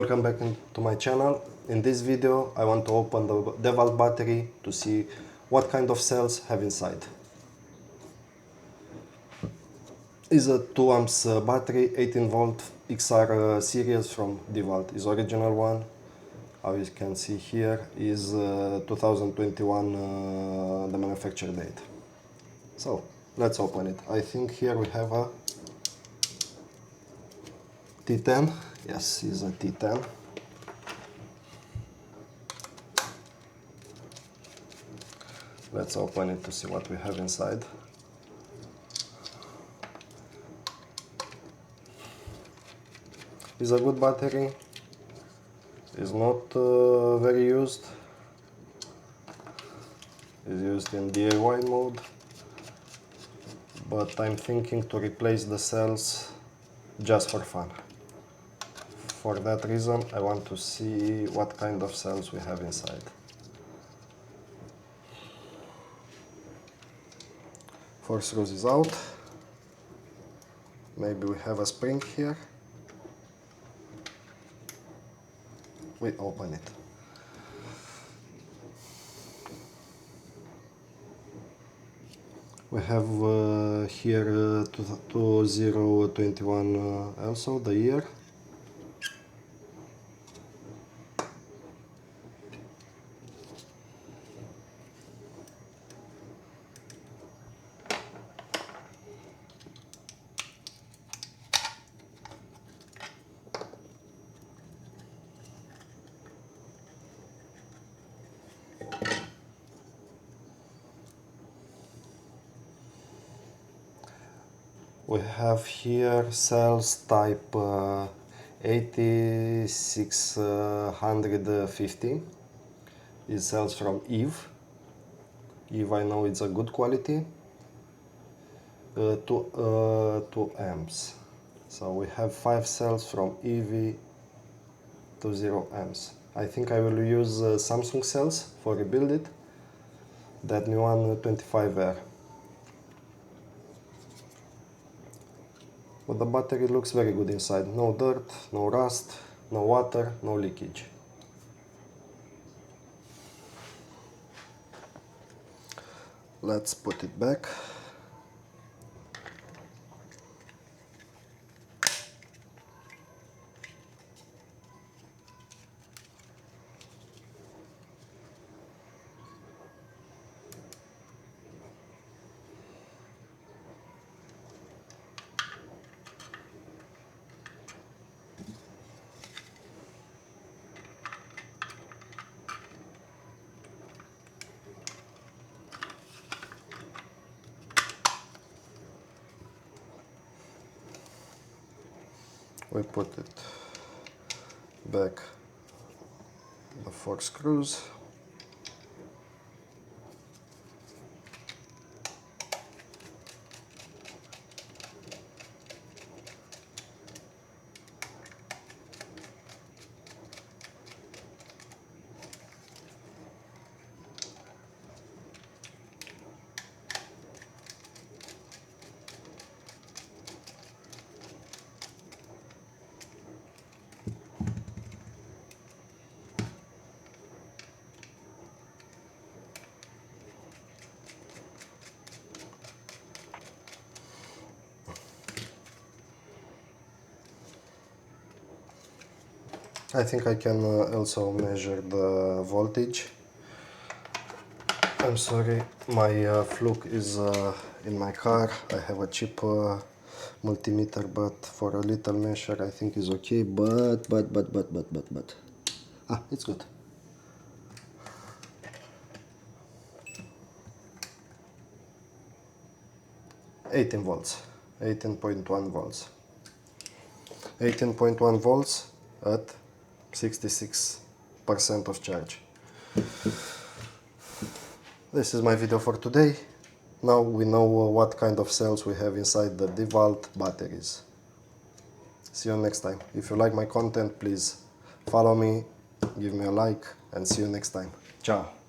Welcome back to my channel. In this video I want to open the DeWalt battery to see what kind of cells have inside. Is a 2 amps battery, 18 volt XR series from DeWalt. Is original one. How you can see here is 2021 the manufacture date. So let's open it. I think here we have a T10. Yes, is a T10. Let's open it to see what we have inside. It's a good battery. It's not very used. It's used in DIY mode. But I'm thinking to replace the cells just for fun. For that reason, I want to see what kind of cells we have inside. Four screws is out. Maybe we have a spring here. We open it. We have here 2021 also the year. We have here cells type 8650. These cells from Eve. Eve, I know it's a good quality. 2 amps. So we have 5 cells from EV to 0 amps. I think I will use Samsung cells for rebuild it. That new one 25R. But the battery looks very good inside. No dirt, no rust, no water, no leakage. Let's put it back. We put it back, the 4 screws. I think I can also measure the voltage. I'm sorry, my Fluke is in my car. I have a cheap multimeter, but for a little measure I think is okay. But it's good. (18 volts, 18.1 volts, 18.1 volts at 66% of charge. This is my video for today. Now we know what kind of cells we have inside the DeWalt batteries. See you next time. If you like my content, please follow me, give me a like, and see you next time. Ciao.